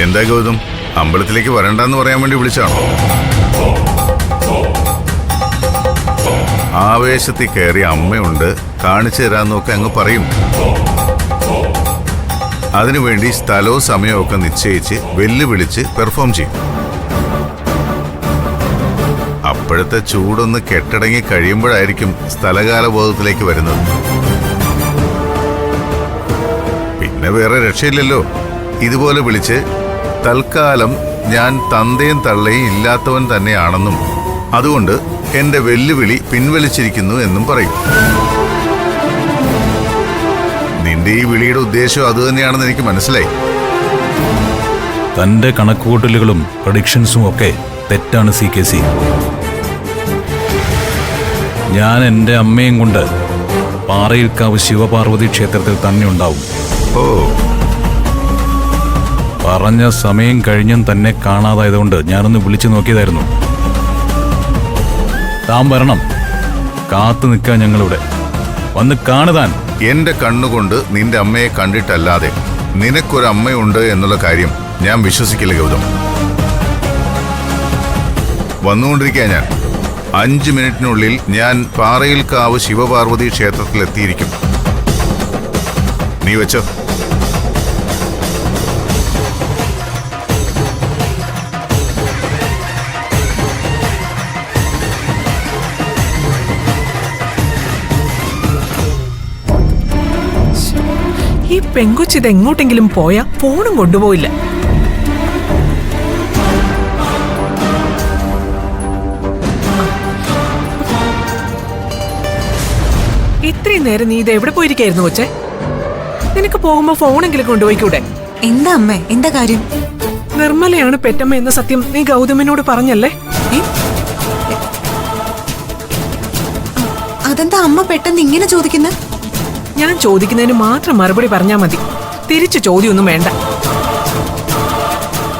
എന്താ ഗൗതം, അമ്പലത്തിലേക്ക് വരണ്ടെന്ന് പറയാൻ വേണ്ടി വിളിച്ചാണോ? ആവേശത്തിൽ കയറിയ അമ്മയുണ്ട്, കാണിച്ചു തരാന്നൊക്കെ അങ്ങ് പറയും. അതിനുവേണ്ടി സ്ഥലവും സമയവും ഒക്കെ നിശ്ചയിച്ച് വെല്ലുവിളിച്ച് പെർഫോം ചെയ്യും. അപ്പോഴത്തെ ചൂടൊന്ന് കെട്ടടങ്ങി കഴിയുമ്പോഴായിരിക്കും സ്ഥലകാലബോധത്തിലേക്ക് വരുന്നത്. പിന്നെ വേറെ രക്ഷയില്ലല്ലോ. ഇതുപോലെ വിളിച്ച് തൽക്കാലം ഞാൻ തന്തയും തള്ളയും ഇല്ലാത്തവൻ തന്നെയാണെന്നും അതുകൊണ്ട് എന്റെ വെല്ലുവിളി പിൻവലിച്ചിരിക്കുന്നു എന്നും പറയും. നിന്റെ ഈ വിളിയുടെ ഉദ്ദേശം അതുതന്നെയാണെന്ന് എനിക്ക് മനസ്സിലായി. തന്റെ കണക്കുകൂട്ടലുകളും പ്രഡിക്ഷൻസും ഒക്കെ തെറ്റാണ് CKC. ഞാൻ എൻ്റെ അമ്മയും കൊണ്ട് പാറയിൽക്കാവ് ശിവപാർവതി ക്ഷേത്രത്തിൽ തന്നെ ഉണ്ടാവും. ഓ, പറഞ്ഞ സമയം കഴിഞ്ഞും തന്നെ കാണാതായതുകൊണ്ട് ഞാനൊന്ന് വിളിച്ചു നോക്കിയതായിരുന്നു. താൻ വരണം, കാത്തു നിൽക്കാൻ ഞങ്ങളിവിടെ. വന്ന് കാണുതാൻ. എന്റെ കണ്ണുകൊണ്ട് നിന്റെ അമ്മയെ കണ്ടിട്ടല്ലാതെ നിനക്കൊരമ്മയുണ്ട് എന്നുള്ള കാര്യം ഞാൻ വിശ്വസിക്കില്ല ഗൗതം. വന്നുകൊണ്ടിരിക്കുക ഞാൻ. 5 മിനിറ്റിനുള്ളിൽ ഞാൻ പാറയിൽക്കാവ് ശിവപാർവതി ക്ഷേത്രത്തിൽ എത്തിയിരിക്കും. നീ വെച്ചോ. ഈ പെങ്കൊച്ചിത് എങ്ങോട്ടെങ്കിലും പോയാ ഫോണും കൊണ്ടുപോയില്ല. ഇത്രയും നേരം നീ ഇത് എവിടെ പോയിരിക്കായിരുന്നു കൊച്ചേ? നിനക്ക് പോകുമ്പോ ഫോണെങ്കിലും കൊണ്ടുപോയിക്കൂടെ? എന്താ അമ്മേ, എന്താ കാര്യം? നിർമ്മലയാണ് പെറ്റമ്മ എന്ന സത്യം നീ ഗൗതമിനോട് പറഞ്ഞല്ലേ? അതെന്താ അമ്മ പെട്ടെന്ന് ഇങ്ങനെ ചോദിക്കുന്നത്? ഞാൻ ചോദിക്കുന്നതിന് മാത്രം മറുപടി പറഞ്ഞാ മതി. തിരിച്ചു ചോദ്യമൊന്നും വേണ്ട.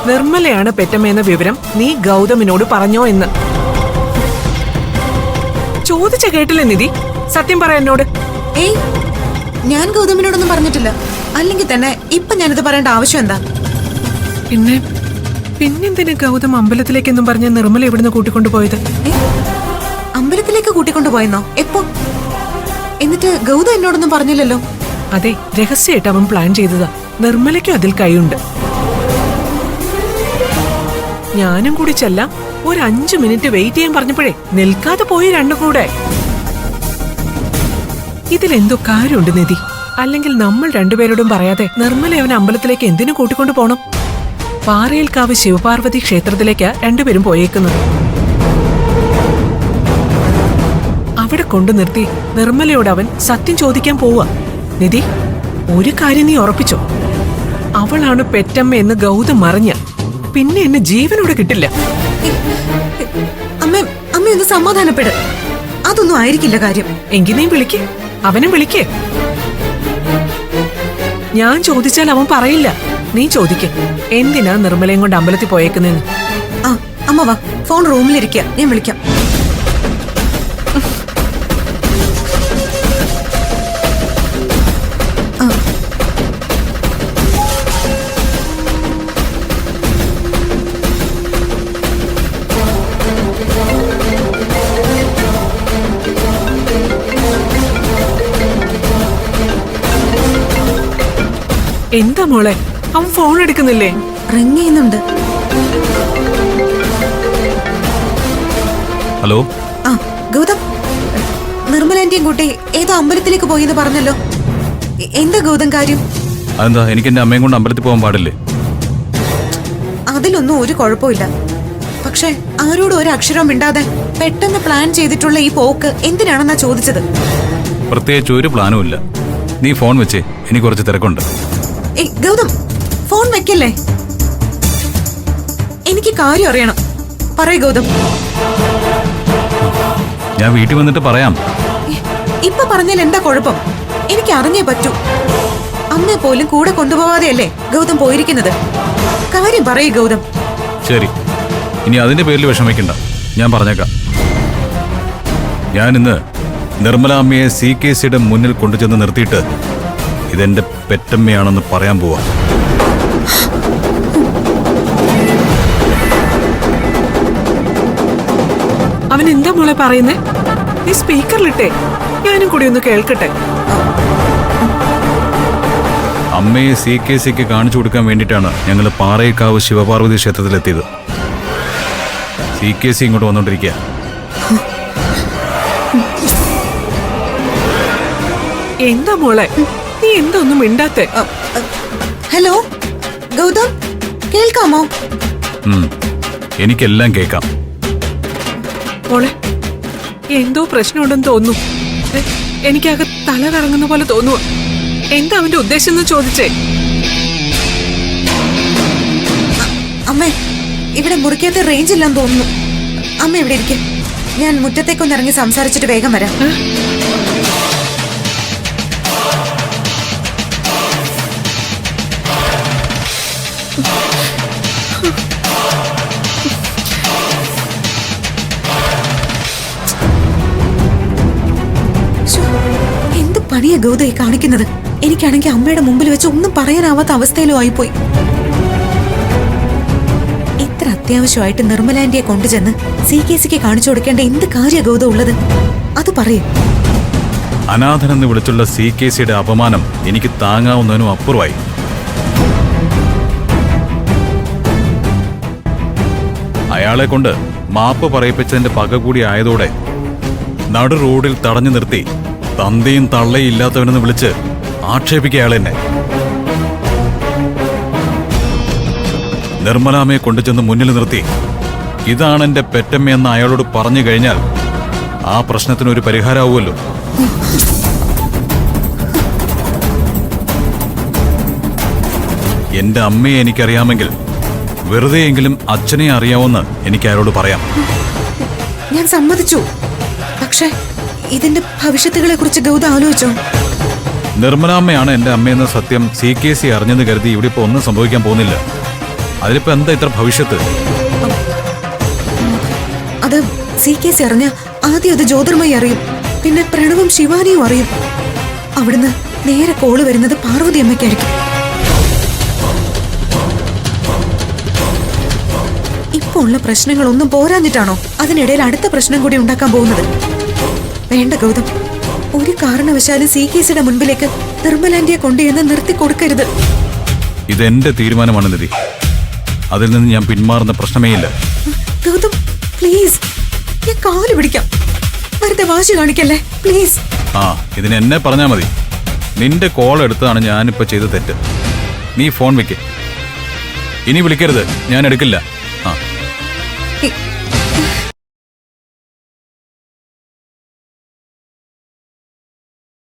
നിർമ്മലയാണ് പെറ്റമ്മ എന്ന വിവരം നീ ഗൗതമിനോട് പറഞ്ഞോ എന്ന് ചോദിച്ച കേട്ടില്ലേ നിധി? സത്യം പറ എന്നോട്. ഏയ്, ഞാൻ ഗൗതമിനോടൊന്നും പറഞ്ഞിട്ടില്ല. അല്ലെങ്കിൽ തന്നെ ഇപ്പൊ ഞാനിത് പറയേണ്ട ആവശ്യം എന്താ? പിന്നെന്തിനാ ഗൗതം അമ്പലത്തിലേക്കെന്നും പറഞ്ഞ നിർമ്മല ഇവിടുന്ന് കൂട്ടിക്കൊണ്ടുപോയത്? അമ്പലത്തിലേക്ക് കൂട്ടിക്കൊണ്ടുപോയെന്നോ? എപ്പോ? എന്നിട്ട് ഗൗതം എന്നോടൊന്നും പറഞ്ഞില്ലല്ലോ. അതെ, രഹസ്യമായിട്ട് അവൻ പ്ലാൻ ചെയ്തതാ. നിർമ്മലയ്ക്കും അതിൽ കൈയുണ്ട്. ഞാനും കൂടി ചെല്ലാം. ഒരു 5 മിനിറ്റ് വെയിറ്റ് ചെയ്യാൻ പറഞ്ഞപ്പോഴേ നിൽക്കാതെ പോയി രണ്ടും കൂടെ. ഇതിലെന്തോ കാര്യമുണ്ട് നിധി. അല്ലെങ്കിൽ നമ്മൾ രണ്ടുപേരോടും പറയാതെ നിർമ്മല അവൻ അമ്പലത്തിലേക്ക് എന്തിനു കൂട്ടിക്കൊണ്ടു പോണം? പാറയിൽക്കാവ് ശിവപാർവതി ക്ഷേത്രത്തിലേക്കാ രണ്ടുപേരും പോയേക്കുന്നത്. അവിടെ കൊണ്ടു നിർത്തി നിർമ്മലയോട് അവൻ സത്യം ചോദിക്കാൻ പോവാ. നിധി, ഒരു കാര്യം നീ ഉറപ്പിച്ചോ, അവളാണ് പെറ്റമ്മ എന്ന് ഗൗതം അറിഞ്ഞ പിന്നെ എന്നെ ജീവനോടെ കിട്ടില്ല. അമ്മ അമ്മ ഒന്ന് സമാധാനപ്പെട്. അതൊന്നും ആയിരിക്കില്ല കാര്യം. എങ്കിൽ നീ വിളിക്ക്, അവനും വിളിക്കേ. ഞാൻ ചോദിച്ചാൽ അവൻ പറയില്ല. നീ ചോദിക്ക്, എന്തിനാ നിർമ്മലയും കൊണ്ട് അമ്പലത്തിൽ പോയേക്കുന്നെന്ന്. ആ, അമ്മ വാ, ഫോൺ റൂമിലിരിക്കുക, ഞാൻ വിളിക്കാം. എന്താ മോളെ, അവൻ ഫോൺ എടുക്കുന്നില്ലേ? റിങ് ചെയ്യുന്നുണ്ട്. ഹലോ. ആ, ഗൗതം, നിർമ്മലേന്റെയും കുട്ടി ഏതോ അമ്പലത്തിലേക്ക് പോയെന്ന് പറഞ്ഞല്ലോ. എന്താ ഗൗതം കാര്യം? അതെന്താ, എനിക്ക് എന്റെ അമ്മയും കൊണ്ട് അമ്പലത്തിൽ പോകാൻ പാടില്ലേ? അതിലൊന്നും ഒരു കുഴപ്പമില്ല. പക്ഷെ ആരോടും ഒരു അക്ഷരം മിണ്ടാതെ പെട്ടെന്ന് പ്ലാൻ ചെയ്തിട്ടുള്ള ഈ പോക്ക് എന്തിനാണെന്നാ ചോദിച്ചത്. പ്രത്യേകിച്ച് ഒരു പ്ലാനും ഇല്ല. നീ ഫോൺ വെച്ചേ, എനിക്ക് കുറച്ച് തിരക്കുണ്ട്. ഏയ് ഗൗതം, ഫോൺ വെക്കല്ലേ. എനിക്ക് കാര്യം അറിയണം. പറയ് ഗൗതം. ഞാൻ വീട്ടിൽ വന്നിട്ട് പറയാം. ഇപ്പൊ പറഞ്ഞാൽ എന്താ കുഴപ്പം? എനിക്ക് അറിഞ്ഞേ പറ്റൂ. അമ്മയെ പോലും കൂടെ കൊണ്ടുപോവാതെയല്ലേ ഗൗതം പോയിരിക്കുന്നത്. കാര്യം പറയ് ഗൗതം. ശരി, ഇനി അതിന്റെ പേരിൽ വിഷമിക്കണ്ട, ഞാൻ പറഞ്ഞേക്കാം. ഞാനിന്ന് നിർമ്മല അമ്മയെ CKCയുടെ മുന്നിൽ കൊണ്ടുചെന്ന് നിർത്തിയിട്ട് ഇതെന്റെ പെറ്റമ്മയാണെന്ന് പറയാൻ പോവാ. അവൻ എന്താ മോളെ പറയുന്നേ? നീ സ്പീക്കറിലിട്ടേ, ഞാനും കൂടി ഒന്ന് കേൾക്കട്ടെ. അമ്മയെ CKCക്ക് കാണിച്ചു കൊടുക്കാൻ വേണ്ടിയിട്ടാണ് ഞങ്ങൾ പാറയിൽക്കാവ് ശിവപാർവതി ക്ഷേത്രത്തിലെത്തിയത്. CKC ഇങ്ങോട്ട് വന്നോണ്ടിരിക്കുക. എന്താ മോളെ, നീ എന്താ ഒന്നും മിണ്ടാത്തെ? ഹലോ ഗൗതം, കേൾക്കാമോ? എനിക്കെല്ലാം കേൾക്കാം. മോളെ, എന്തോ പ്രശ്നമുണ്ടെന്ന് തോന്നുന്നു. എനിക്കാകെ തല കറങ്ങുന്ന പോലെ തോന്നുക. എന്താ അവന്റെ ഉദ്ദേശം എന്ന് ചോദിച്ചേ? അമ്മേ, ഇവിടെ മുറിക്കകത്ത് റേഞ്ച് ഇല്ലാന്ന് തോന്നുന്നു. അമ്മ ഇവിടെ ഇരിക്കെ, ഞാൻ മുറ്റത്തേക്കൊന്ന് ഇറങ്ങി സംസാരിച്ചിട്ട് വേഗം വരാം. എന്ത് പണിയാ ഗൗതം കാണിക്കുന്നത്? എനിക്കാണെങ്കിൽ അമ്മയുടെ മുമ്പിൽ വെച്ച് ഒന്നും പറയാനാവാത്ത അവസ്ഥയിലും ആയിപ്പോയി. ഇത്ര അത്യാവശ്യമായിട്ട് നിർമ്മലാന്റിയെ കൊണ്ടുചെന്ന് CKCക്ക് കാണിച്ചു കൊടുക്കേണ്ട എന്ത് കാര്യ ഗൗതം ഉള്ളത്? അത് പറയും. അനാഥനെന്ന് വിളിച്ചുള്ള CKCയുടെ അപമാനം എനിക്ക് താങ്ങാവുന്നതിനും അപ്പുറമായി. അയാളെ കൊണ്ട് മാപ്പ് പറയിപ്പിച്ചതിന്റെ പക കൂടി ആയതോടെ നടു റോഡിൽ തടഞ്ഞു നിർത്തി തന്തയും തള്ളയും ഇല്ലാത്തവനെന്ന് വിളിച്ച് ആക്ഷേപിക്കുക അയാളെന്നെ. നിർമ്മലാമ്മയെ കൊണ്ടുചെന്ന് മുന്നിൽ നിർത്തി ഇതാണ് എന്റെ പെറ്റമ്മയെന്ന് അയാളോട് പറഞ്ഞു കഴിഞ്ഞാൽ ആ പ്രശ്നത്തിനൊരു പരിഹാരമാവുമല്ലോ. എന്റെ അമ്മയെ എനിക്കറിയാമെങ്കിൽ വെറുതെയെങ്കിലും അച്ഛനെ അറിയാമെന്ന് എനിക്ക് അയാളോട് പറയാം. ഞാൻ സമ്മതിച്ചു. പക്ഷേ ഇതിന്റെ ഭവിഷ്യത്തുകളെ കുറിച്ച് ഗൗതം ആലോചിച്ചോ? നിർമ്മലാമ്മയാണ് എന്റെ അമ്മയെന്ന സത്യം CKC അറിഞ്ഞെന്ന് കരുതി ഇവിടെ ഇപ്പൊ ഒന്നും സംഭവിക്കാൻ പോകുന്നില്ല. അതിലിപ്പോ എന്താ ഇത്ര ഭവിഷ്യത്ത്? അത് CKC അറിഞ്ഞ ആദ്യം അത് ജ്യോതിർമയി അറിയും, പിന്നെ പ്രണവും ശിവാനിയും അറിയും. അവിടുന്ന് നേരെ കോള് വരുന്നത് പാർവതി അമ്മയ്ക്കായിരിക്കും. ഇപ്പൊ ഉള്ള പ്രശ്നങ്ങളൊന്നും പോരാഞ്ഞിട്ടാണോ അതിനിടയിൽ അടുത്ത പ്രശ്നം കൂടി ഉണ്ടാക്കാൻ പോകുന്നത്? വേണ്ട ഗൗതം, ഒരു കാരണവശാലും CKCയുടെ മുൻപിലേക്ക് നിർമ്മലാന്റിയെ കൊണ്ടുവന്ന് നിർത്തി കൊടുക്കരുത്. ഇതെന്റെ തീരുമാനമാണ് നിധി. അതിൽ നിന്ന് ഞാൻ പിന്മാറുന്ന പ്രശ്നമേ ഇല്ല. ഗൗതം പ്ലീസ്, ഞാൻ കാല് പിടിക്കാം. വെറുതെ വാശി കാണിക്കല്ലേ പ്ലീസ്. ഇതിന് എന്നെ പറഞ്ഞാ മതി. നിന്റെ കോൾ എടുത്തതാണ് ഞാനിപ്പോ ചെയ്ത തെറ്റ്. നീ ഫോൺ വെക്ക്. ഇനി വിളിക്കരുത്, ഞാൻ എടുക്കില്ല.